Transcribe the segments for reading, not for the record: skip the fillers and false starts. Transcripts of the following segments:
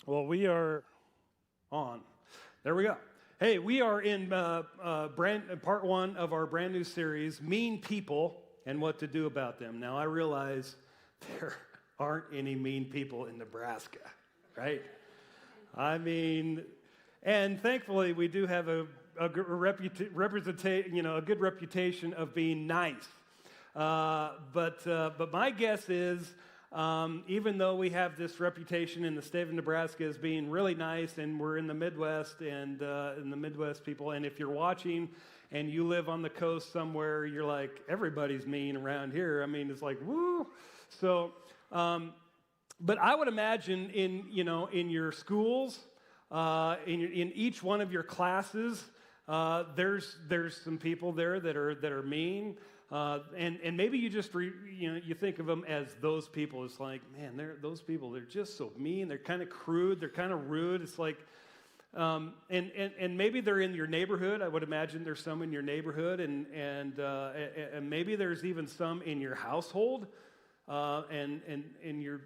Well, we are on. There we go. Hey, we are in part one of our brand new series, Mean People and What to Do About Them. Now, I realize there aren't any mean people in Nebraska, right? I mean, and thankfully, we do have a good reputation of being nice. But my guess is, even though we have this reputation in the state of Nebraska as being really nice, and we're in the Midwest, and in the Midwest people, and if you're watching and you live on the coast somewhere, you're like, everybody's mean around here. I mean, it's like, woo. So, but I would imagine in your schools, in each one of your classes, there's some people there that are mean. And maybe you just you think of them as those people. It's like, man, those people. They're just so mean. They're kind of crude. They're kind of rude. It's like, and maybe they're in your neighborhood. I would imagine there's some in your neighborhood, and maybe there's even some in your household. And you're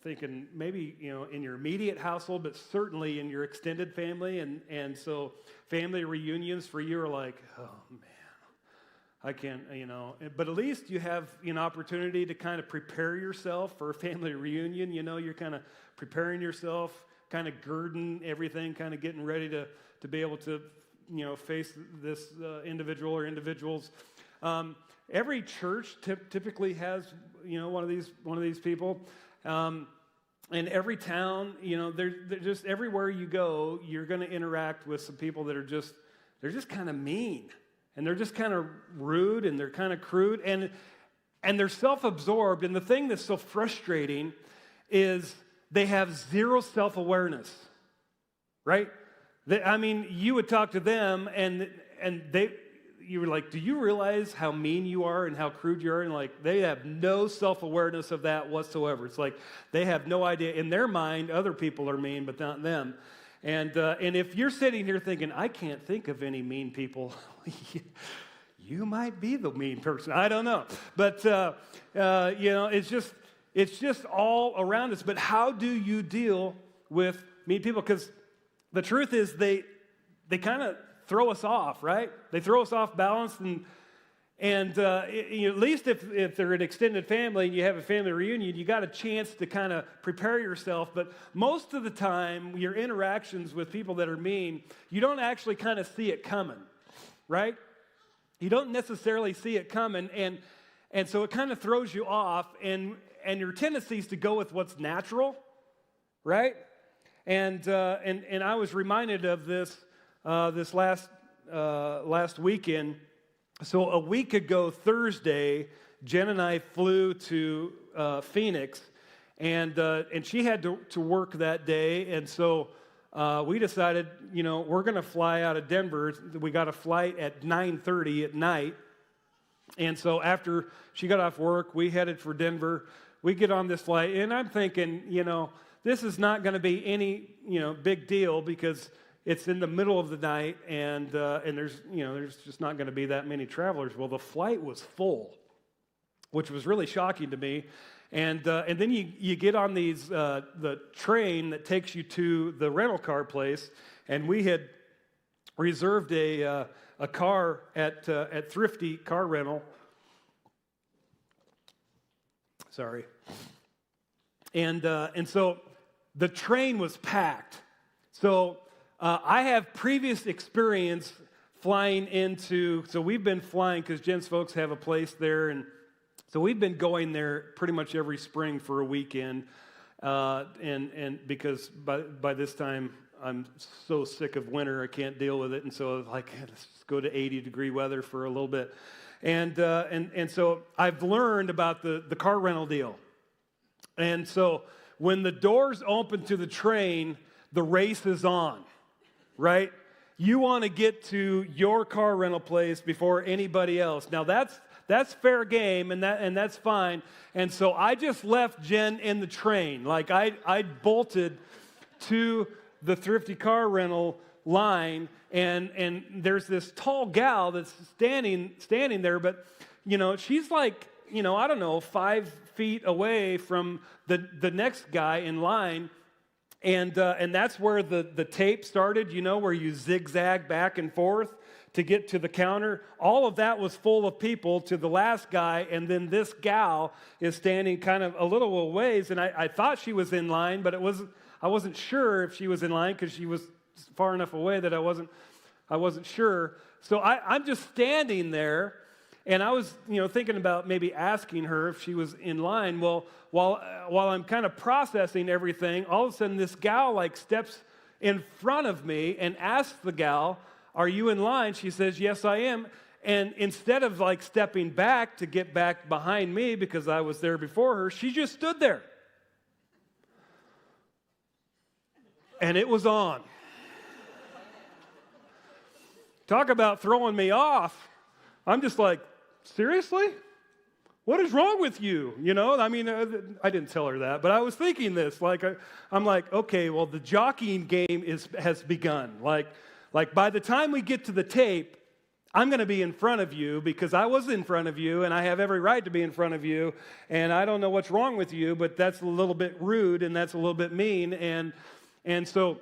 thinking maybe in your immediate household, but certainly in your extended family. And so family reunions for you are like, oh man. I can't, but at least you have an opportunity to kind of prepare yourself for a family reunion. You're kind of preparing yourself, kind of girding everything, kind of getting ready to be able to, face this individual or individuals. Every church typically has, one of these people. And every town, they're just everywhere you go, you're going to interact with some people that they're just kind of mean. And they're just kind of rude, and they're kind of crude, and they're self-absorbed. And the thing that's so frustrating is they have zero self-awareness, right? You would talk to them, and you were like, do you realize how mean you are and how crude you are? And like, they have no self-awareness of that whatsoever. It's like they have no idea. In their mind, other people are mean, but not them. And if you're sitting here thinking, I can't think of any mean people, you might be the mean person. I don't know. But, it's just all around us. But how do you deal with mean people? Because the truth is they kind of throw us off, right? They throw us off balance. And at least if they're an extended family and you have a family reunion, you got a chance to kind of prepare yourself. But most of the time, your interactions with people that are mean, you don't actually kind of see it coming, right? You don't necessarily see it coming, and so it kind of throws you off, and your tendency is to go with what's natural, right? And I was reminded of this last weekend. So a week ago, Thursday, Jen and I flew to Phoenix, and she had to work that day, and so we decided, we're going to fly out of Denver. We got a flight at 9:30 at night, and so after she got off work, we headed for Denver. We get on this flight, and I'm thinking, this is not going to be any, big deal because it's in the middle of the night, and there's just not going to be that many travelers. Well, the flight was full, which was really shocking to me. And then you get on the train that takes you to the rental car place, and we had reserved a car at Thrifty Car Rental. Sorry. And so the train was packed. So I have previous experience flying so we've been flying because Jen's folks have a place there, and so we've been going there pretty much every spring for a weekend, and because by this time I'm so sick of winter I can't deal with it, and so like let's go to 80-degree weather for a little bit, and so I've learned about the car rental deal, and so when the doors open to the train, the race is on. Right? You want to get to your car rental place before anybody else. Now that's fair game, and that's fine. And so I just left Jen in the train. Like I bolted to the Thrifty Car Rental line, and there's this tall gal that's standing there, but she's like, I don't know, 5 feet away from the next guy in line. And that's where the tape started, where you zigzag back and forth to get to the counter. All of that was full of people to the last guy, and then this gal is standing kind of a little ways, and I thought she was in line, but I wasn't sure if she was in line because she was far enough away that I wasn't sure. So I'm just standing there, and I was thinking about maybe asking her if she was in line. Well, while I'm kind of processing everything, all of a sudden this gal steps in front of me and asks the gal, "Are you in line?" She says, "Yes, I am." And instead of stepping back to get back behind me because I was there before her, she just stood there. And it was on. Talk about throwing me off. I'm just like, seriously? What is wrong with you? I didn't tell her that, but I was thinking this. I'm like, okay, well, the jockeying game has begun. Like by the time we get to the tape, I'm going to be in front of you because I was in front of you, and I have every right to be in front of you, and I don't know what's wrong with you, but that's a little bit rude, and that's a little bit mean, and so,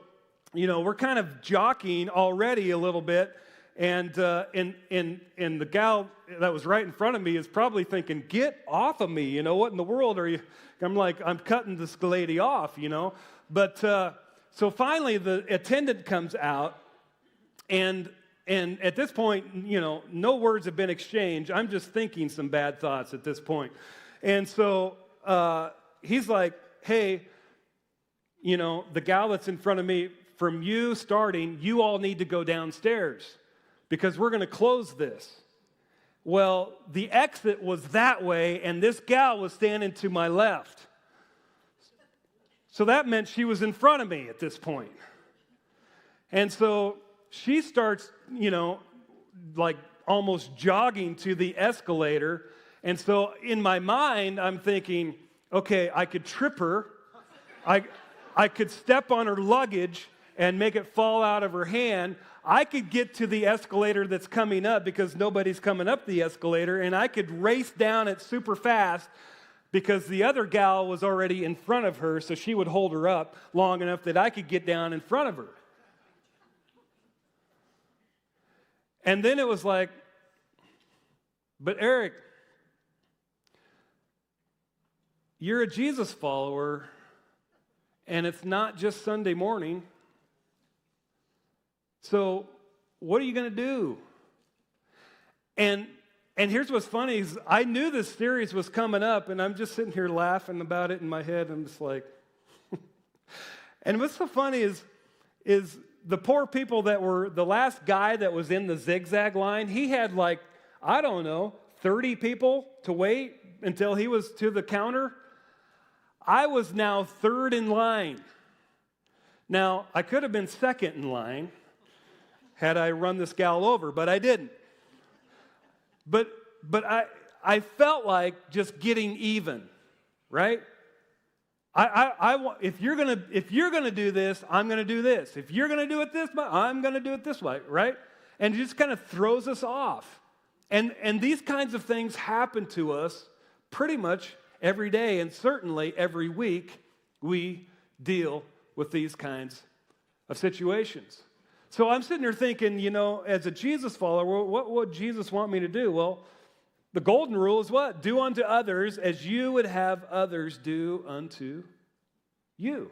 we're kind of jockeying already a little bit. And the gal that was right in front of me is probably thinking, "Get off of me, what in the world are you?" I'm like, I'm cutting this lady off, But so finally the attendant comes out, and at this point, no words have been exchanged. I'm just thinking some bad thoughts at this point. And so he's like, "Hey, the gal that's in front of me, from you starting, you all need to go downstairs, because we're going to close this." Well, the exit was that way, and this gal was standing to my left. So that meant she was in front of me at this point. And so she starts, almost jogging to the escalator. And so in my mind, I'm thinking, okay, I could trip her. I could step on her luggage and make it fall out of her hand. I could get to the escalator that's coming up because nobody's coming up the escalator, and I could race down it super fast because the other gal was already in front of her, so she would hold her up long enough that I could get down in front of her. And then it was like, "But Eric, you're a Jesus follower, and it's not just Sunday morning. So what are you going to do?" And here's what's funny is I knew this series was coming up, and I'm just sitting here laughing about it in my head. I'm just like, and what's so funny is the poor people that were, the last guy that was in the zigzag line, he had 30 people to wait until he was to the counter. I was now third in line. Now, I could have been second in line had I run this gal over, but I didn't. But I felt like just getting even, right? If you're gonna do this, I'm gonna do this. If you're gonna do it this way, I'm gonna do it this way, right? And it just kind of throws us off. And these kinds of things happen to us pretty much every day, and certainly every week we deal with these kinds of situations. So I'm sitting there thinking, as a Jesus follower, what would Jesus want me to do? Well, the golden rule is what? Do unto others as you would have others do unto you.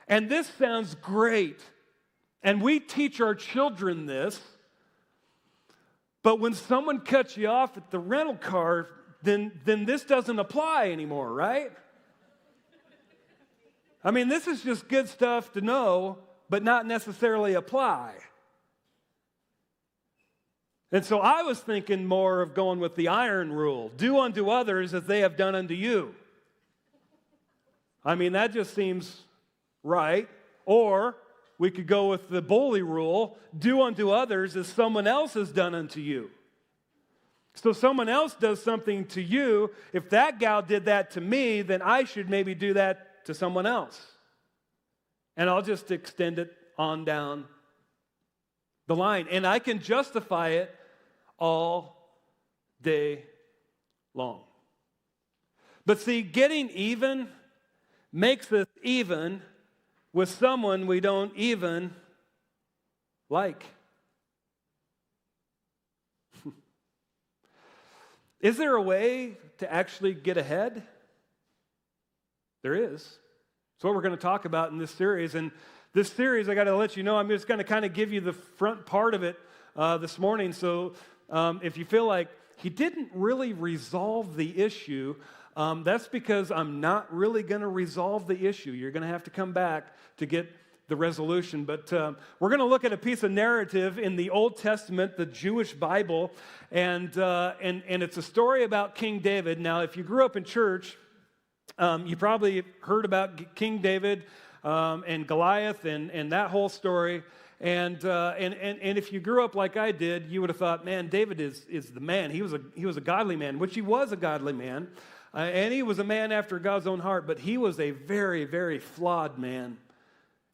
And this sounds great. And we teach our children this. But when someone cuts you off at the rental car, then this doesn't apply anymore, right? I mean, this is just good stuff to know, but not necessarily apply. And so I was thinking more of going with the iron rule. Do unto others as they have done unto you. I mean, that just seems right. Or we could go with the bully rule. Do unto others as someone else has done unto you. So someone else does something to you. If that gal did that to me, then I should maybe do that to someone else. And I'll just extend it on down the line. And I can justify it all day long. But see, getting even makes us even with someone we don't even like. Is there a way to actually get ahead? There is. It's what we're going to talk about in this series. And this series, I got to let you know, I'm just going to kind of give you the front part of it this morning. So if you feel like he didn't really resolve the issue, that's because I'm not really going to resolve the issue. You're going to have to come back to get the resolution. But we're going to look at a piece of narrative in the Old Testament, the Jewish Bible, and it's a story about King David. Now, if you grew up in church, you probably heard about King David and Goliath and that whole story. And if you grew up like I did, you would have thought, man, David is the man. He was a godly man, which he was a godly man, and he was a man after God's own heart. But he was a very, very flawed man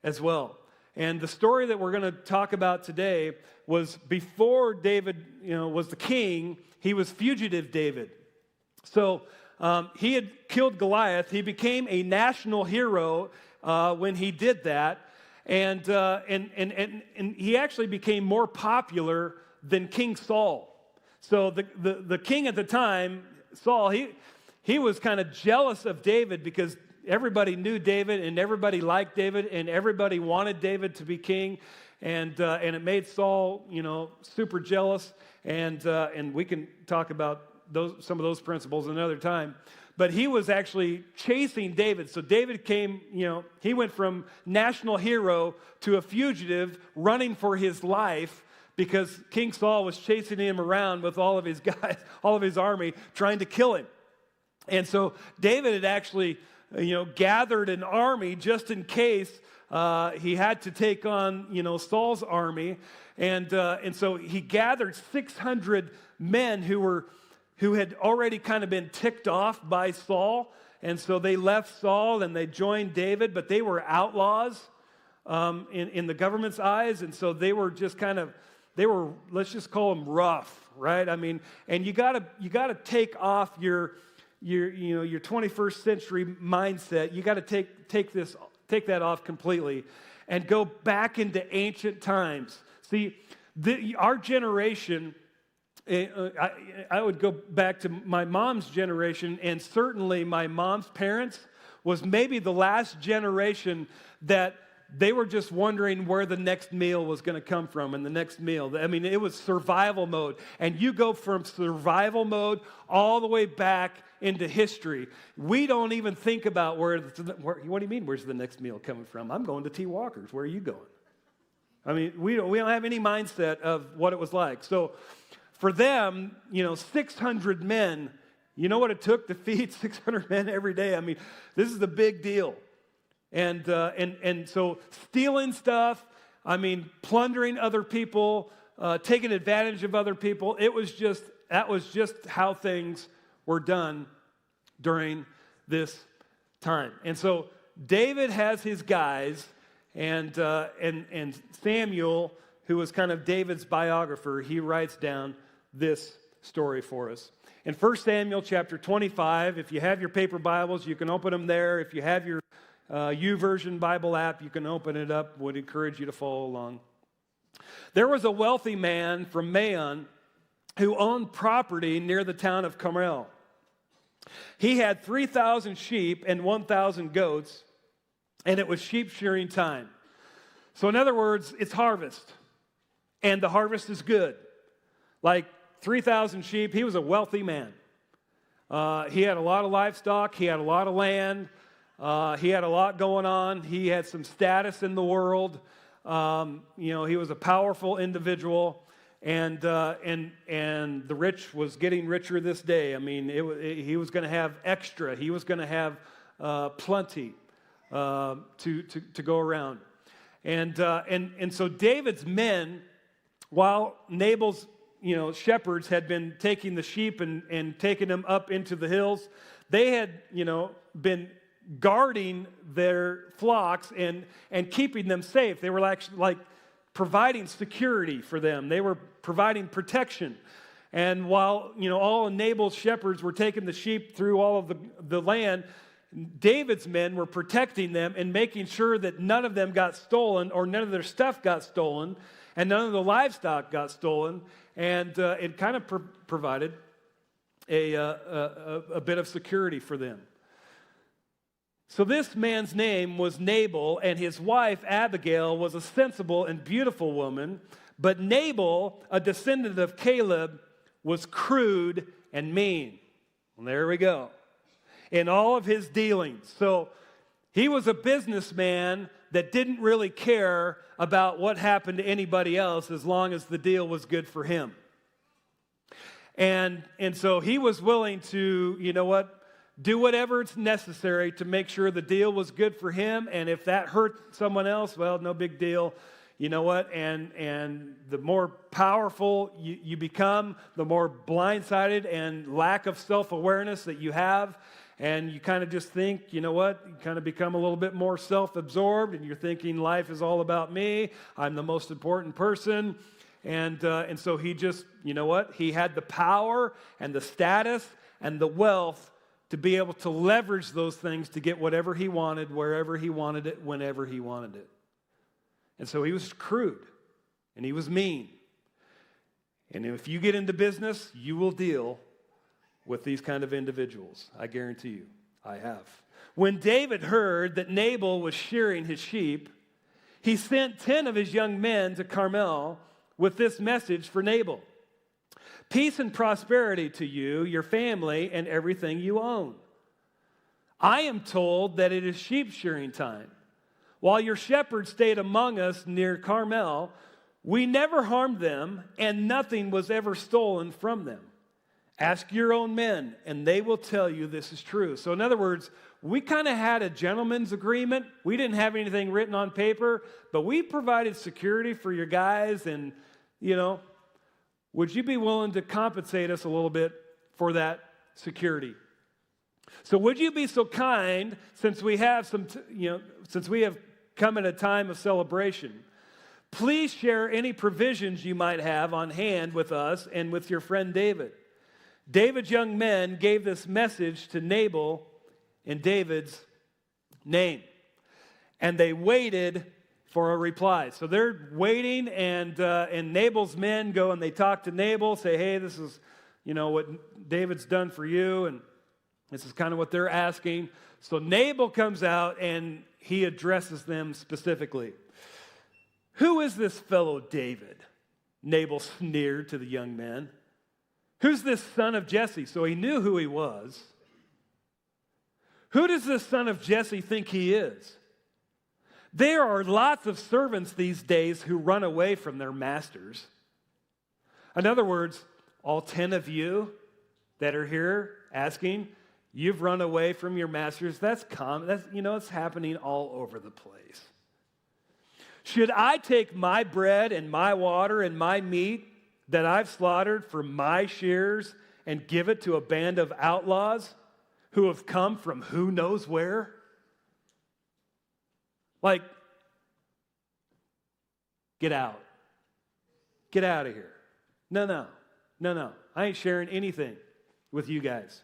as well. And the story that we're going to talk about today was before David, was the king. He was fugitive David. So he had killed Goliath. He became a national hero when he did that, and he actually became more popular than King Saul. So the king at the time, Saul, he was kind of jealous of David because everybody knew David and everybody liked David and everybody wanted David to be king, and it made Saul, super jealous. And we can talk about some of those principles another time. But he was actually chasing David. So David came, he went from national hero to a fugitive running for his life because King Saul was chasing him around with all of his guys, all of his army, trying to kill him. And so David had actually gathered an army just in case he had to take on, Saul's army. And so he gathered 600 men who had already kind of been ticked off by Saul. And so they left Saul and they joined David, but they were outlaws in the government's eyes. And so they were just let's just call them rough, right? I mean, and you gotta take off your 21st century mindset. You got to take that off completely and go back into ancient times. See, our generation, I would go back to my mom's generation, and certainly my mom's parents was maybe the last generation that they were just wondering where the next meal was going to come from and the next meal. I mean, it was survival mode. And you go from survival mode all the way back into history. We don't even think about where what do you mean, where's the next meal coming from? I'm going to T. Walker's. Where are you going? I mean, we don't have any mindset of what it was like. So for them, 600 men, you know what it took to feed 600 men every day? I mean, this is a big deal. And so stealing stuff, plundering other people, taking advantage of other people, that was just how things were done during this time. And so David has his guys, and Samuel, who was kind of David's biographer, he writes down this story for us. In 1 Samuel chapter 25, if you have your paper Bibles, you can open them there. If you have your YouVersion Bible app, you can open it up. Would encourage you to follow along. There was a wealthy man from Maon who owned property near the town of Carmel. He had 3,000 sheep and 1,000 goats, and it was sheep shearing time. So in other words, it's harvest, and the harvest is good. Like 3,000 sheep, he was a wealthy man. He had a lot of livestock, he had a lot of land, he had a lot going on. He had some status in the world. He was a powerful individual, and the rich was getting richer this day. I mean, he was going to have extra. He was going to have plenty to go around, and so David's men, while Nabal's shepherds had been taking the sheep and taking them up into the hills, they had been guarding their flocks and keeping them safe. They were actually like providing security for them. They were providing protection. And while all of Nabal's shepherds were taking the sheep through all of the land, David's men were protecting them and making sure that none of them got stolen or none of their stuff got stolen and none of the livestock got stolen. And it kind of provided a bit of security for them. So this man's name was Nabal, and his wife Abigail was a sensible and beautiful woman. But Nabal, a descendant of Caleb, was crude and mean. Well, there we go. In all of his dealings. So he was a businessman that didn't really care about what happened to anybody else as long as the deal was good for him. And so he was willing to, do whatever it's necessary to make sure the deal was good for him. And if that hurt someone else, well, no big deal. You know what? And the more powerful you become, the more blindsided and lack of self-awareness that you have. And you kind of just think, you know what? You kind of become a little bit more self-absorbed, and you're thinking life is all about me. I'm the most important person. And so he just, he had the power and the status and the wealth to be able to leverage those things to get whatever he wanted, wherever he wanted it, whenever he wanted it. And so he was crude, and he was mean. And if you get into business, you will deal with these kind of individuals. I guarantee you, I have. When David heard that Nabal was shearing his sheep, he sent 10 of his young men to Carmel with this message for Nabal: peace and prosperity to you, your family, and everything you own. I am told that it is sheep shearing time. While your shepherds stayed among us near Carmel, we never harmed them, and nothing was ever stolen from them. Ask your own men, and they will tell you this is true. So in other words, we kind of had a gentleman's agreement. We didn't have anything written on paper, but we provided security for your guys, and, would you be willing to compensate us a little bit for that security? So would you be so kind, since we have since we have come at a time of celebration, please share any provisions you might have on hand with us and with your friend David. David's young men gave this message to Nabal in David's name, and they waited for a reply. So they're waiting, and Nabal's men go and they talk to Nabal, say, hey, this is, what David's done for you, and this is kind of what they're asking. So Nabal comes out, and he addresses them specifically. Who is this fellow David? Nabal sneered to the young men. Who's this son of Jesse? So he knew who he was. Who does this son of Jesse think he is? There are lots of servants these days who run away from their masters. In other words, all 10 of you that are here asking, you've run away from your masters. That's common. It's happening all over the place. Should I take my bread and my water and my meat that I've slaughtered for my shears and give it to a band of outlaws who have come from who knows where? Get out. Get out of here. No. I ain't sharing anything with you guys.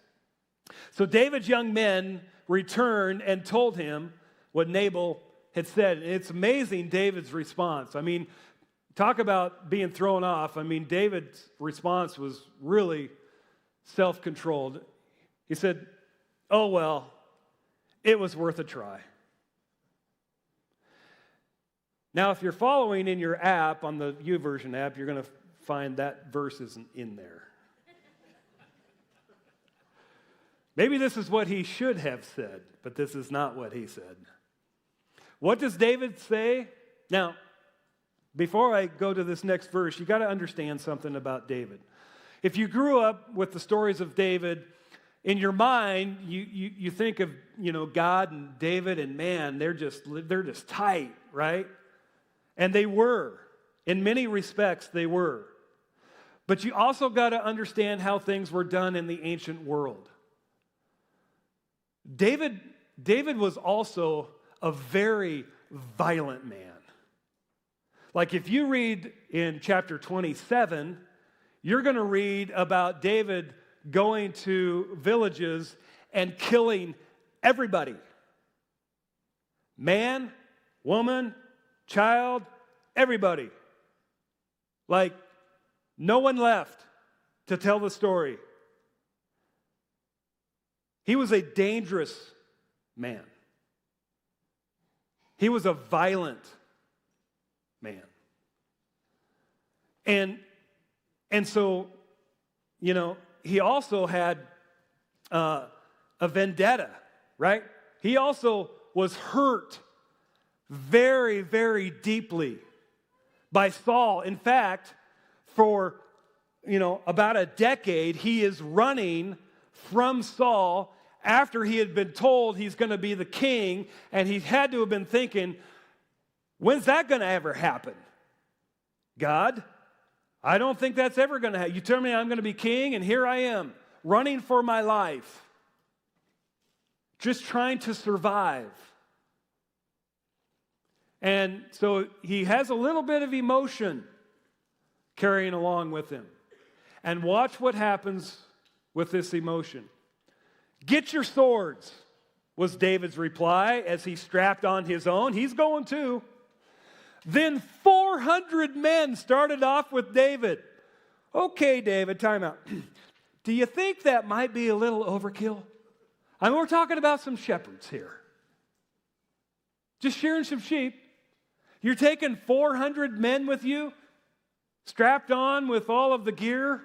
So David's young men returned and told him what Nabal had said. And it's amazing, David's response. Talk about being thrown off. David's response was really self-controlled. He said, oh, well, it was worth a try. Now, if you're following in your app, on the YouVersion app, you're going to find that verse isn't in there. Maybe this is what he should have said, but this is not what he said. What does David say? Now, before I go to this next verse, you got to understand something about David. If you grew up with the stories of David, in your mind, you think of, God and David, and man, they're just tight, right? And they were. In many respects, they were. But you also got to understand how things were done in the ancient world. David was also a very violent man. Like if you read in chapter 27, you're going to read about David going to villages and killing everybody. Man, woman, child, everybody. Like, no one left to tell the story. He was a dangerous man. He was a violent man. And so, he also had a vendetta, right? He also was hurt very, very deeply by Saul. In fact, for, about a decade, he is running from Saul after he had been told he's going to be the king, and he had to have been thinking, when's that going to ever happen? God, I don't think that's ever going to happen. You tell me I'm going to be king, and here I am, running for my life, just trying to survive. And so he has a little bit of emotion carrying along with him. And watch what happens with this emotion. Get your swords, was David's reply as he strapped on his own. He's going too. Then 400 men started off with David. Okay, David, time out. Do you think that might be a little overkill? I mean, we're talking about some shepherds here. Just shearing some sheep. You're taking 400 men with you, strapped on with all of the gear?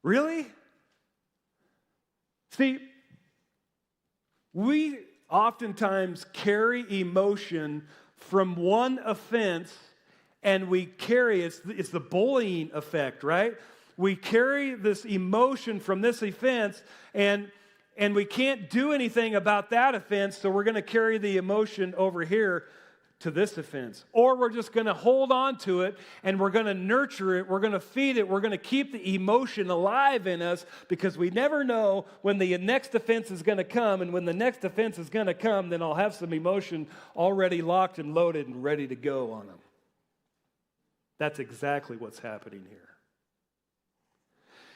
Really? See, we oftentimes carry emotion from one offense, and we carry, it's the bullying effect, right? We carry this emotion from this offense, and we can't do anything about that offense, so we're going to carry the emotion over here to this offense. Or we're just going to hold on to it, and we're going to nurture it, we're going to feed it, we're going to keep the emotion alive in us, because we never know when the next offense is going to come, and when the next offense is going to come, then I'll have some emotion already locked and loaded and ready to go on them. That's exactly what's happening here.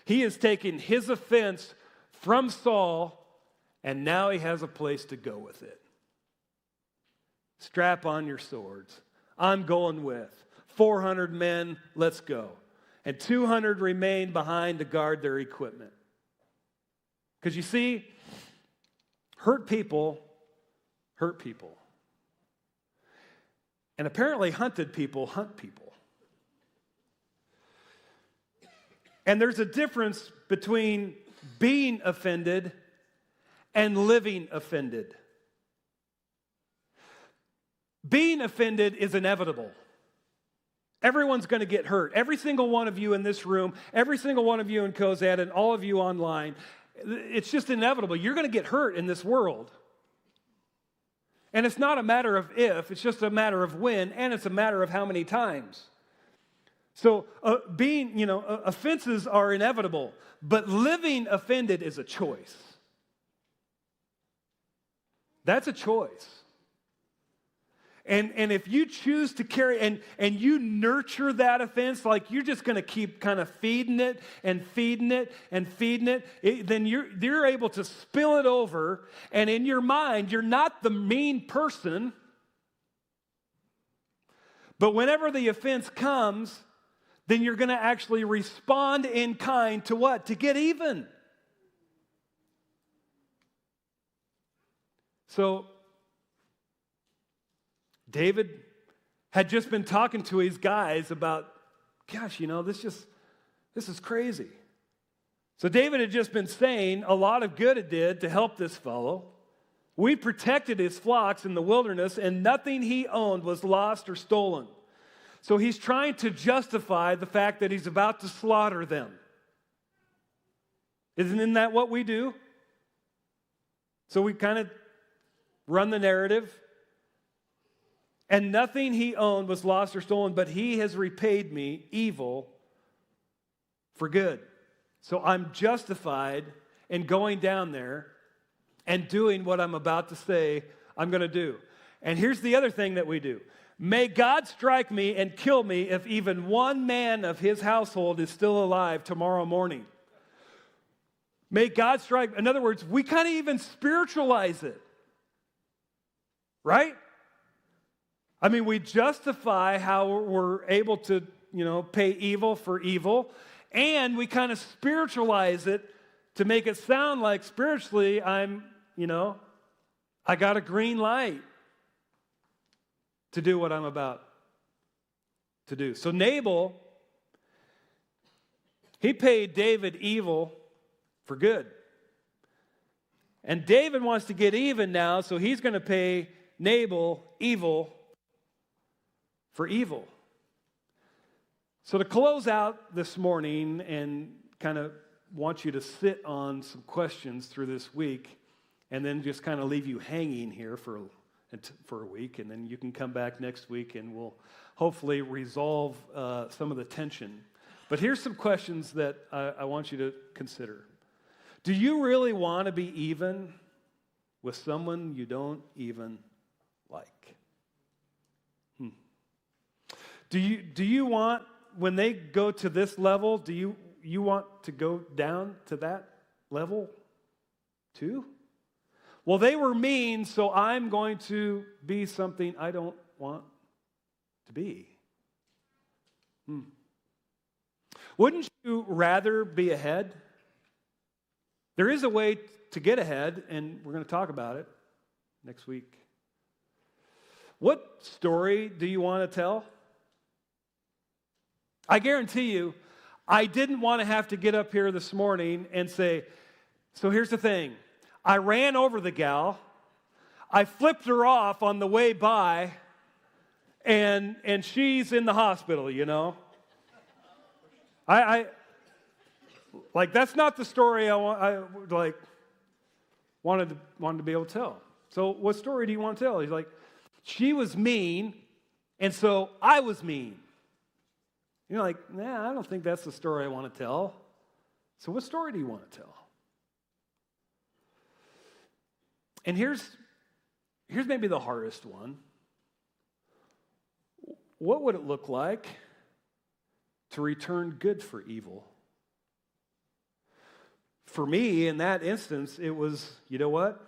He has taken his offense from Saul, and now he has a place to go with it. Strap on your swords. I'm going with 400 men, let's go. And 200 remain behind to guard their equipment. Because you see, hurt people hurt people. And apparently hunted people hunt people. And there's a difference between being offended and living offended. Being offended is inevitable. Everyone's going to get hurt. Every single one of you in this room, every single one of you in Cozad, and all of you online, it's just inevitable. You're going to get hurt in this world. And it's not a matter of if, it's just a matter of when, and it's a matter of how many times. So offenses are inevitable, but living offended is a choice. That's a choice. And if you choose to carry, and you nurture that offense, like you're just going to keep kind of feeding it and feeding it and feeding it, then you're able to spill it over, and in your mind, you're not the mean person. But whenever the offense comes, then you're going to actually respond in kind to what? To get even. So, David had just been talking to his guys about, gosh, this is crazy. So David had just been saying a lot of good it did to help this fellow. We protected his flocks in the wilderness, and nothing he owned was lost or stolen. So he's trying to justify the fact that he's about to slaughter them. Isn't that what we do? So we kind of run the narrative. And nothing he owned was lost or stolen, but he has repaid me evil for good. So I'm justified in going down there and doing what I'm about to say I'm going to do. And here's the other thing that we do. May God strike me and kill me if even one man of his household is still alive tomorrow morning. May God strike. In other words, we kind of even spiritualize it. Right? I mean, we justify how we're able to, pay evil for evil, and we kind of spiritualize it to make it sound like spiritually I got a green light to do what I'm about to do. So Nabal, he paid David evil for good. And David wants to get even now, so he's going to pay Nabal evil for evil. So to close out this morning and kind of want you to sit on some questions through this week and then just kind of leave you hanging here for a week, and then you can come back next week and we'll hopefully resolve some of the tension. But here's some questions that I want you to consider. Do you really want to be even with someone you don't even like? Do you want, when they go to this level, do you want to go down to that level too? Well, they were mean, so I'm going to be something I don't want to be. Wouldn't you rather be ahead? There is a way to get ahead, and we're going to talk about it next week. What story do you want to tell? I guarantee you, I didn't want to have to get up here this morning and say, so here's the thing. I ran over the gal, I flipped her off on the way by, and she's in the hospital, I that's not the story I wanted to be able to tell. So what story do you want to tell? He's like, she was mean, and so I was mean. You're like, I don't think that's the story I want to tell. So what story do you want to tell? And here's maybe the hardest one. What would it look like to return good for evil? For me, in that instance, it was, you know what?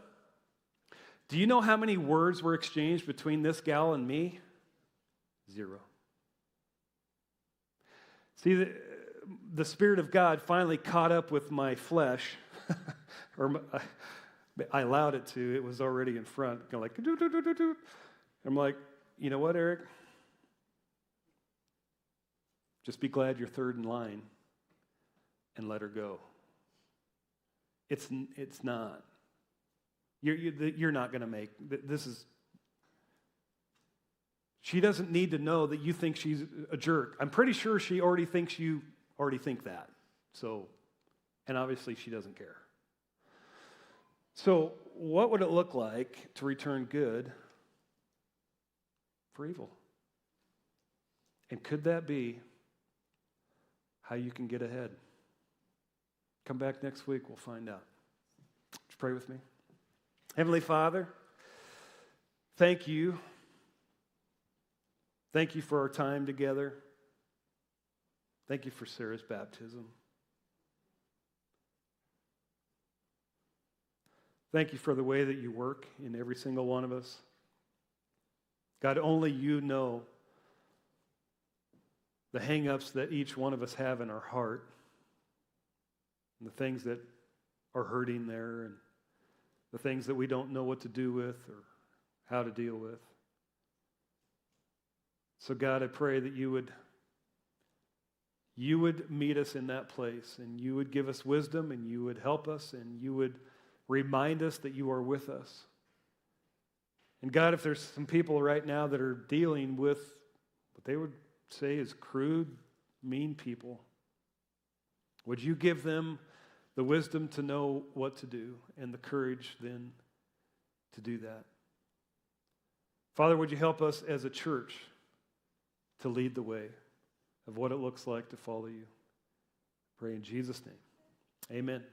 Do you know how many words were exchanged between this gal and me? 0. See, the Spirit of God finally caught up with my flesh, or I allowed it to. It was already in front. I'm like, doo. I'm like, you know what, Eric? Just be glad you're third in line and let her go. It's not. You're not going to make this. She doesn't need to know that you think she's a jerk. I'm pretty sure she already thinks you already think that. So, and obviously she doesn't care. So, what would it look like to return good for evil? And could that be how you can get ahead? Come back next week, we'll find out. Would you pray with me? Heavenly Father, thank you. Thank you for our time together. Thank you for Sarah's baptism. Thank you for the way that you work in every single one of us. God, only you know the hang-ups that each one of us have in our heart, and the things that are hurting there, and the things that we don't know what to do with or how to deal with. So God, I pray that you would meet us in that place, and you would give us wisdom, and you would help us, and you would remind us that you are with us. And God, if there's some people right now that are dealing with what they would say is crude, mean people, would you give them the wisdom to know what to do and the courage then to do that? Father, would you help us as a church to lead the way of what it looks like to follow you? Pray in Jesus' name. Amen.